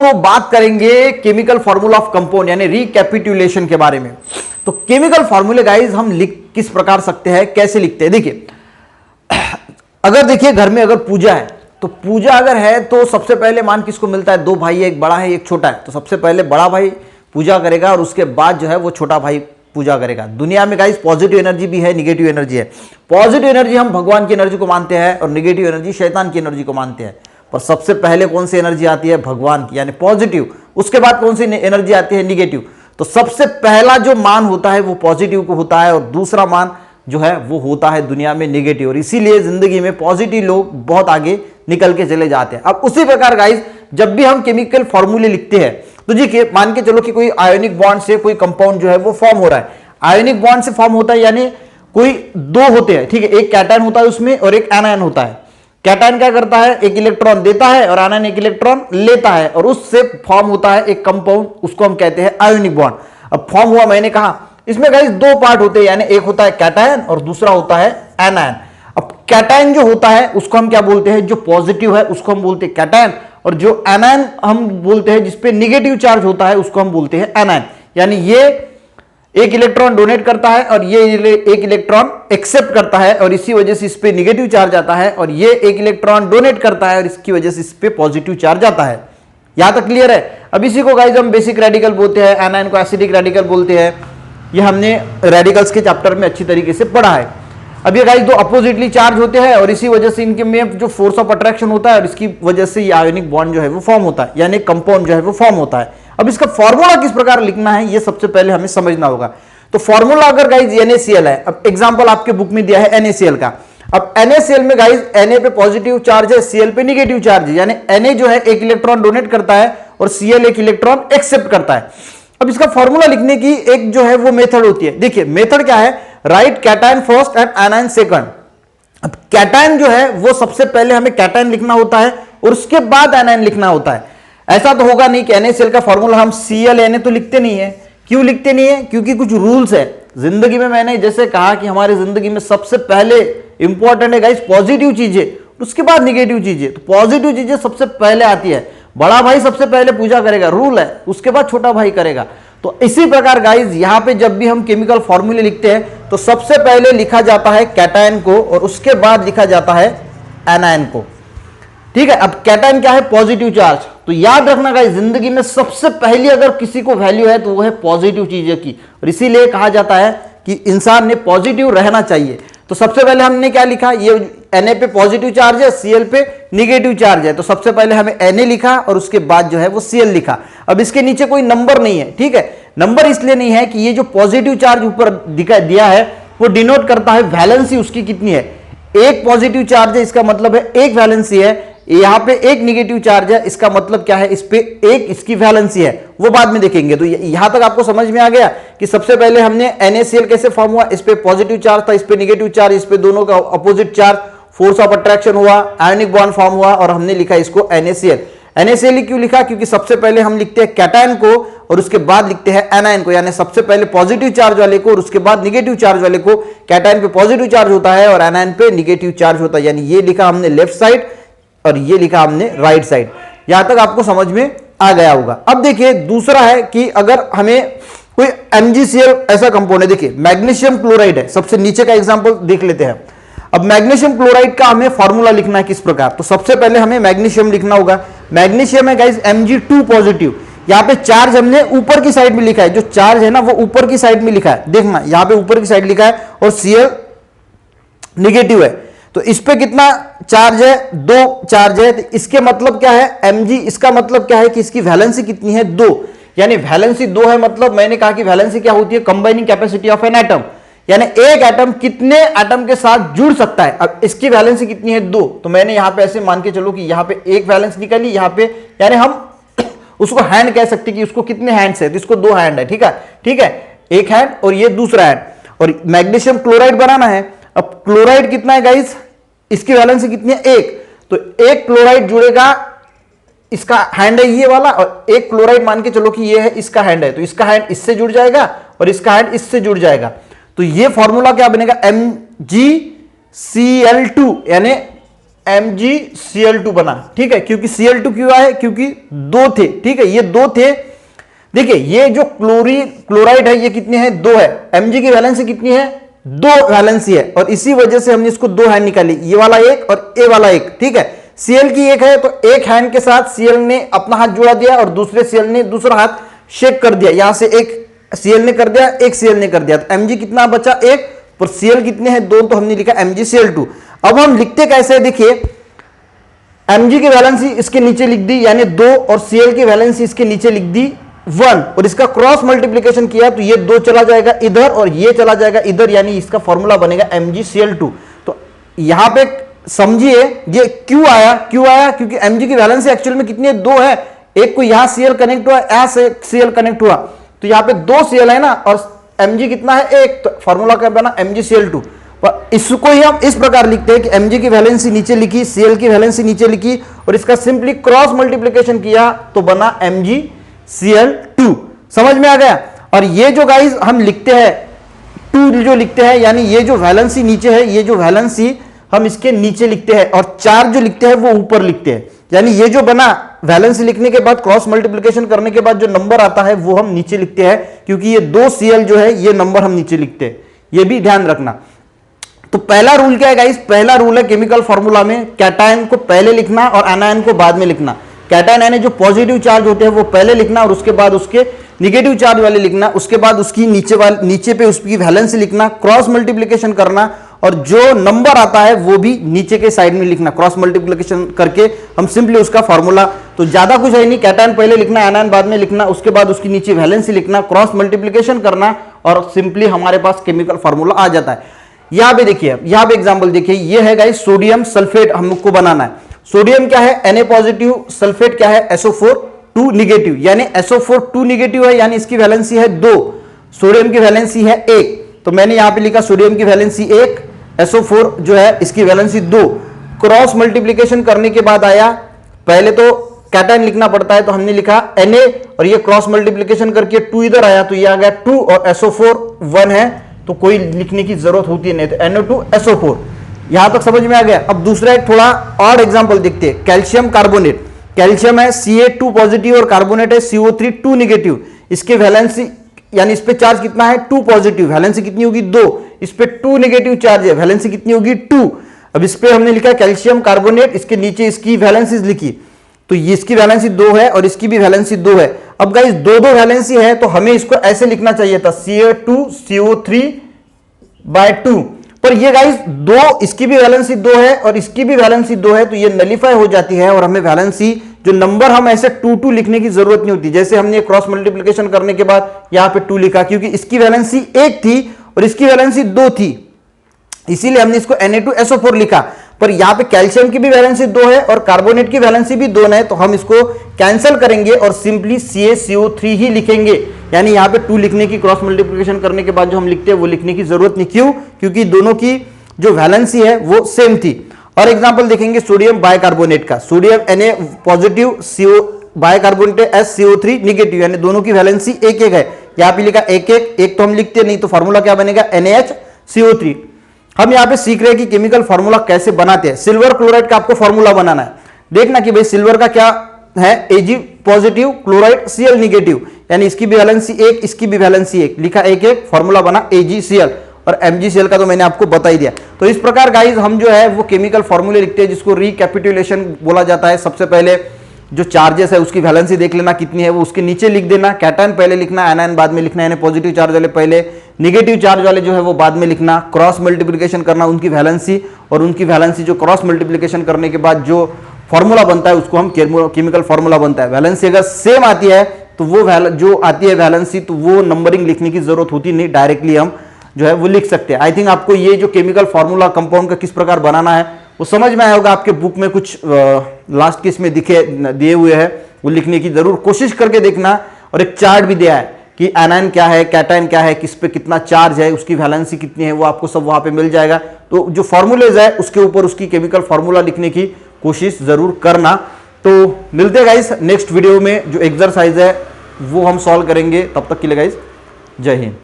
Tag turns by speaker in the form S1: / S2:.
S1: तो बात करेंगे केमिकल फॉर्मूला ऑफ कंपाउंड यानी रिकैपिटुलेशन के बारे में। तो केमिकल फॉर्मूले गाइस हम लिख किस प्रकार सकते हैं, कैसे लिखते हैं। देखिए अगर देखिए घर में अगर पूजा है तो पूजा अगर है तो सबसे पहले मान किसको मिलता है, दो भाई है, एक बड़ा है एक छोटा है। तो सबसे पहले बड़ा भाई पूजा करेगा और उसके बाद जो है वो छोटा भाई पूजा करेगा। दुनिया में गाइस पॉजिटिव एनर्जी भी है, निगेटिव एनर्जी है। पॉजिटिव एनर्जी हम भगवान की एनर्जी को मानते हैं और निगेटिव एनर्जी शैतान की एनर्जी को मानते हैं। पर सबसे पहले कौन सी एनर्जी आती है, भगवान की यानी पॉजिटिव। उसके बाद कौन सी एनर्जी आती है, निगेटिव। तो सबसे पहला जो मान होता है वो पॉजिटिव को होता है और दूसरा मान जो है वो होता है दुनिया में निगेटिव। और इसीलिए जिंदगी में पॉजिटिव लोग बहुत आगे निकल के चले जाते हैं। अब उसी प्रकार गाइस जब भी हम केमिकल फॉर्मूले लिखते हैं तो जी मान के चलो कि कोई आयोनिक बॉन्ड से कोई कंपाउंड जो है वो फॉर्म हो रहा है। आयोनिक बॉन्ड से फॉर्म होता है यानी कोई दो होते हैं, ठीक है, एक कैटायन होता है उसमें और एक एनायन होता है। कैटायन क्या करता है, एक इलेक्ट्रॉन देता है और आयन एक इलेक्ट्रॉन लेता है और उससे फॉर्म होता है एक कंपाउंड, उसको हम कहते हैं आयोनिक बॉन्ड। अब फॉर्म हुआ, मैंने कहा इसमें गाइस दो पार्ट होते हैं यानी एक होता है कैटायन और दूसरा होता है एनायन। अब कैटायन जो होता है उसको हम क्या बोलते हैं, जो पॉजिटिव है उसको हम बोलते हैं कैटायन और जो एनायन हम बोलते हैं जिसपे निगेटिव चार्ज होता है उसको हम बोलते हैं एनायन। यानी ये एक इलेक्ट्रॉन डोनेट करता है और ये एक इलेक्ट्रॉन एक्सेप्ट करता है और इसी वजह से इस पे निगेटिव चार्ज आता है और ये एक इलेक्ट्रॉन डोनेट करता है और इसकी वजह से इस पे पॉजिटिव चार्ज आता है। यहां तक क्लियर है। अब इसी को गाइस हम बेसिक रेडिकल बोलते हैं, एनायन को एसिडिक रेडिकल बोलते हैं। ये हमने रेडिकल्स के चैप्टर में अच्छी तरीके से पढ़ा है। अब ये गाइस दो अपोजिटली चार्ज होते हैं और इसी वजह से इनके में जो फोर्स ऑफ अट्रैक्शन होता है और इसकी वजह से ये आयोनिक बॉन्ड जो है वो फॉर्म होता है यानी कंपाउंड जो है वो फॉर्म होता है। अब इसका फॉर्मूला किस प्रकार लिखना है ये सबसे पहले हमें समझना होगा। तो फॉर्मूला अगर गाइस NaCl है, अब एग्जांपल आपके बुक में दिया है NaCl का। अब NaCl में गाइस Na पे पॉजिटिव चार्ज है, Cl पे निगेटिव चार्ज है यानी Na जो है एक इलेक्ट्रॉन डोनेट करता है और Cl एक इलेक्ट्रॉन एक्सेप्ट करता है। अब इसका फॉर्मूला लिखने की एक जो है वो मेथड होती है। देखिए मेथड क्या है, right cation first and anion second. अब कैटायन जो है वो सबसे पहले हमें कैटायन लिखना होता है और उसके बाद एनायन लिखना होता है। ऐसा तो होगा नहीं कि NaCl का फॉर्मूला हम Cl Na तो लिखते नहीं है। क्यों लिखते नहीं है, क्योंकि कुछ रूल्स है जिंदगी में। मैंने जैसे कहा कि हमारी जिंदगी में सबसे पहले इंपॉर्टेंट है गाइस पॉजिटिव चीजें, उसके बाद निगेटिव चीजें। तो पॉजिटिव चीजें सबसे पहले आती है, बड़ा भाई सबसे पहले पूजा करेगा, रूल है, उसके बाद छोटा भाई करेगा। तो इसी प्रकार गाइस यहां पे जब भी हम केमिकल फॉर्मूले लिखते हैं तो सबसे पहले लिखा जाता है कैटायन को और उसके बाद लिखा जाता है एनायन को, ठीक है। अब कैटायन क्या है, पॉजिटिव चार्ज। तो याद रखना गाइस जिंदगी में सबसे पहली अगर किसी को वैल्यू है तो वो है पॉजिटिव चीजें की और इसीलिए कहा जाता है कि इंसान ने पॉजिटिव रहना चाहिए। तो सबसे पहले हमने क्या लिखा, ये Na पे पॉजिटिव चार्ज है, Cl पे निगेटिव चार्ज है। तो सबसे पहले हमें Na लिखा और उसके बाद जो है वो Cl लिखा। अब इसके नीचे कोई नंबर नहीं है, ठीक है। नंबर इसलिए नहीं है कि ये जो पॉजिटिव चार्ज ऊपर दिया है वो डिनोट करता है वैलेंसी उसकी कितनी है। एक पॉजिटिव चार्ज है इसका मतलब है एक वैलेंसी है, यहां पे एक निगेटिव चार्ज है इसका मतलब क्या है, इस पे एक इसकी वैलेंसी है, वो बाद में देखेंगे। तो यहां तक आपको समझ में आ गया कि सबसे पहले हमने NaCl कैसे फॉर्म हुआ, इस पे पॉजिटिव चार्ज था, इस पे निगेटिव चार्ज, इस पे दोनों का opposite charge, force of attraction हुआ, आयोनिक बॉन्ड फॉर्म हुआ और हमने लिखा इसको NaCl। NaCl क्यों लिखा, क्योंकि सबसे पहले हम लिखते हैं कैटायन को और उसके बाद लिखते हैं एनायन को, यानी सबसे पहले पॉजिटिव चार्ज वाले को और उसके बाद निगेटिव चार्ज वाले को। कैटायन पे पॉजिटिव चार्ज होता है और एनायन पे निगेटिव चार्ज होता है, यानी ये लिखा हमने लेफ्ट साइड और ये लिखा हमने राइट साइड। यहां तक आपको समझ में आ गया होगा। अब देखिए दूसरा है कि अगर हमें कोई MgCl ऐसा कंपाउंड है, देखिए मैग्नीशियम क्लोराइड है, सबसे नीचे का एग्जांपल देख लेते हैं। अब मैग्नीशियम क्लोराइड का हमें फॉर्मूला लिखना है किस प्रकार, तो सबसे पहले हमें मैग्नीशियम लिखना होगा। मैग्नीशियम है गाइस Mg2 पॉजिटिव। यहां पे चार्ज हमने ऊपर की साइड में लिखा है, जो चार्ज है ना वो ऊपर की साइड में लिखा है, देखना यहां पे ऊपर की साइड लिखा है और Cl निगेटिव है। तो इस पे कितना चार्ज है, 2 चार्ज है। तो इसके मतलब क्या है Mg, इसका मतलब क्या है कि इसकी वैलेंसी कितनी है, 2, यानी वैलेंसी 2 है। मतलब मैंने कहा कि वैलेंसी क्या होती है, combining capacity of an atom, यानी एक एटम कितने एटम के साथ जुड़ सकता है। अब इसकी वैलेंसी कितनी है, 2। तो मैंने यहां पे ऐसे मान के चलो कि यहां पे एक वैलेंस निकाली, यहां पे यानी हम उसको हैंड कह सकते कि उसको कितने हैंड्स है, तो इसको 2 हैंड है, ठीक है, ठीक है, एक हैंड और ये दूसरा हैंड। और मैग्नीशियम क्लोराइड बनाना है। अब क्लोराइड कितना है गाइस, इसकी वैलेंसी कितनी है, 1। तो एक क्लोराइड जुड़ेगा, इसका हैंड है ये वाला, और एक क्लोराइड मान के चलो कि ये है इसका हैंड है, तो इसका हैंड इससे जुड़ जाएगा और इसका हैंड इससे जुड़ जाएगा। तो ये फॉर्मूला क्या बनेगा, MgCl2, यानी MgCl2 बना, ठीक है। क्योंकि Cl2 क्यों आया है, क्योंकि दो थे, ठीक है, ये दो थे। देखिए ये जो क्लोराइड है ये कितने हैं, दो है। Mg की वैलेंसी कितनी है, दो वैलेंसी है, और इसी वजह से हमने इसको दो हैंड निकाली, ये वाला एक और ए वाला एक, ठीक है। Cl की एक है तो एक हैंड के साथ Cl ने अपना हाथ जोड़ा दिया और दूसरे Cl ने दूसरा हाथ शेक कर दिया, यहां से एक Cl ने कर दिया, एक Cl ने कर दिया, तो Mg कितना बचा, एक, पर Cl कितने हैं, दो, तो हमने लिखा MgCl2। अब हम लिखते कैसे, देखिए Mg की वैलेंसी इसके नीचे लिख दी यानी दो, और Cl की वैलेंसी इसके नीचे लिख दी 1, और इसका क्रॉस मल्टीप्लिकेशन किया तो ये दो चला जाएगा इधर और ये चला जाएगा इधर, यानी इसका फॉर्मूला बनेगा MgCl2। तो यहां पे समझिए ये क्यों आया, क्योंकि Mg की वैलेंसी एक्चुअल में कितनी है, दो है। एक को यहां Cl कनेक्ट हुआ, यहां से Cl कनेक्ट हुआ, तो यहां पे दो Cl है ना, और Mg कितना है, एक, तो फॉर्मूला क्या बना, MgCl2। पर इसको ही हम इस प्रकार लिखते हैं कि Mg की वैलेंसी नीचे लिखी, Cl की वैलेंसी नीचे लिखी, और इसका सिंपली क्रॉस मल्टीप्लिकेशन किया तो बना MgCl2। समझ में आ गया। और ये जो गाइस हम लिखते हैं, टू जो लिखते हैं, यानी ये जो वैलेंसी नीचे है, ये जो वैलेंसी हम इसके नीचे लिखते हैं, और चार्ज जो लिखते हैं वो ऊपर लिखते हैं, यानी ये जो बना वैलेंसी लिखने के बाद क्रॉस मल्टीप्लिकेशन करने के बाद जो नंबर आता है वो हम नीचे लिखते हैं, क्योंकि ये दो Cl जो है ये नंबर हम नीचे लिखते हैं, ये भी ध्यान रखना। तो पहला रूल क्या है गाइस, पहला रूल है केमिकल फॉर्मूला में कैटायन को पहले लिखना और एनायन को बाद में लिखना। कैटायन यानी जो पॉजिटिव चार्ज होते हैं वो पहले लिखना और उसके बाद उसके निगेटिव चार्ज वाले लिखना, उसके बाद उसकी नीचे पे उसकी वैलेंसी लिखना, क्रॉस मल्टीप्लिकेशन करना, और जो नंबर आता है वो भी नीचे के साइड में लिखना, क्रॉस मल्टीप्लिकेशन करके हम सिंपली उसका फॉर्मूला। तो ज्यादा कुछ है नहीं, कैटायन पहले लिखना, एनायन बाद में लिखना, उसके बाद उसकी नीचे वैलेंसी लिखना, क्रॉस मल्टीप्लिकेशन करना, और सिंपली हमारे पास केमिकल फॉर्मूला आ जाता है। यहां पे देखिए, यहां पे एग्जांपल देखिए, ये है गाइस सोडियम सल्फेट हमको बनाना है। सोडियम क्या है, Na पॉजिटिव, सल्फेट क्या है, SO4 2 निगेटिव, यानी SO4 2 निगेटिव है, यानी इसकी वैलेंसी है 2, सोडियम की वैलेंसी है 1, तो मैंने यहां पे लिखा सोडियम की वैलेंसी 1, SO4 जो है इसकी वैलेंसी 2। क्रॉस मल्टीप्लिकेशन करने के बाद आया, पहले तो कैटायन लिखना पड़ता है तो हमने लिखा Na, और ये क्रॉस मल्टीप्लिकेशन करके 2 इधर आया तो ये आ गया 2, और SO4 1 है तो कोई लिखने की जरूरत होती नहीं, तो NO2 SO4। यहां तक समझ में आ गया। अब दूसरा एक थोड़ा और एग्जांपल देखते हैं, कैल्शियम कार्बोनेट। कैल्शियम है Ca2 पॉजिटिव और कार्बोनेट है CO3 2 निगेटिव, इसके वैलेंसी यानी इस पे चार्ज कितना है, 2 पॉजिटिव, वैलेंसी कितनी होगी 2, इस पे 2 निगेटिव चार्ज है, वैलेंसी कितनी होगी 2। अब इस पे हमने लिखा कैल्शियम कार्बोनेट, इसके नीचे इसकी वैलेंसी लिखी, तो ये इसकी वैलेंसी 2 है और इसकी भी वैलेंसी 2 है। अब गाइस दो वैलेंसी है तो हमें इसको ऐसे लिखना चाहिए था, Ca2 CO3/2, पर ये गाइस दो, इसकी भी वैलेंसी 2 है और इसकी भी वैलेंसी 2 है, तो ये नलीफाई हो जाती है और हमें वैलेंसी जो नंबर हम ऐसे 2 लिखने की जरूरत नहीं होती। जैसे हमने क्रॉस मल्टीप्लिकेशन करने के बाद यहां पे 2 लिखा, क्योंकि इसकी वैलेंसी 1 थी और इसकी वैलेंसी 2 थी, इसीलिए हमने इसको Na2SO4 लिखा। पर यहां पे कैल्शियम की भी वैलेंसी 2 है और कार्बोनेट की वैलेंसी भी 2 है, तो हम इसको कैंसिल करेंगे और सिंपली CaCO3 ही लिखेंगे, यानी यहां पे 2 लिखने की, क्रॉस मल्टीप्लिकेशन करने के बाद जो हम लिखते हैं वो लिखने की जरूरत नहीं। क्यों, क्योंकि दोनों की जो वैलेंसी है वो सेम थी। और एग्जांपल देखेंगे सोडियम बाइकार्बोनेट का, sodium Na positive, CO bicarbonate SCO3 negative, यानी दोनों की वैलेंसी 1-1 है। यहां पे लिखा 1-1, एक तो हम लिखते नहीं, तो फॉर्मूला क्या बनेगा, NaHCO3। हम यहां पे सीख रहे हैं कि केमिकल फॉर्मूला कैसे बनाते हैं। सिल्वर क्लोराइड का आपको फॉर्मूला बनाना है, देखना कि भाई सिल्वर का क्या है, Ag positive, chloride Cl negative, यानी इसकी भी वैलेंसी 1, इसकी भी वैलेंसी 1, लिखा 1-1, फॉर्मूला बना AgCl, और MgCl का तो मैंने आपको बता ही दिया। तो इस प्रकार गाइस हम जो है वो केमिकल फॉर्मूले लिखते हैं, जिसको रिकैपिटुलेशन बोला जाता है। सबसे पहले जो चार्जेस है उसकी वैलेंसी देख लेना कितनी है, वो उसके नीचे लिख देना, कैटायन पहले लिखना, एनायन बाद में लिखना, यानी पॉजिटिव चार्ज वाले पहले, निगेटिव चार्ज वाले जो है वो बाद में लिखना, क्रॉस मल्टीप्लिकेशन करना उनकी वैलेंसी, और उनकी वैलेंसी जो क्रॉस मल्टीप्लिकेशन करने के बाद जो फॉर्मूला बनता है उसको हम केमिकल फॉर्मूला बनता है। वैलेंसी अगर सेम आती है तो वो जो आती है वैलेंसी, तो वो नंबरिंग लिखने की जरूरत होती नहीं, डायरेक्टली हम जो है वो लिख सकते हैं। आई थिंक आपको ये जो केमिकल फॉर्मूला कंपाउंड का किस प्रकार बनाना है वो समझ में आया होगा। आपके बुक में कुछ लास्ट के इसमें दिए हुए हैं, वो लिखने की जरूर कोशिश करके देखना। और एक चार्ट भी दिया है कि एनायन क्या है, कैटायन क्या है, किस पे कितना चार्ज है, उसकी वैलेंसी कितनी है, वो आपको सब वहां पे मिल जाएगा। तो जो फॉर्मूलेज है उसके ऊपर उसकी केमिकल फॉर्मूला लिखने की कोशिश जरूर करना। तो मिलते हैं गाइस नेक्स्ट वीडियो में, जो एक्सरसाइज है वो हम सॉल्व करेंगे। तब तक के लिए गाइस जय हिंद।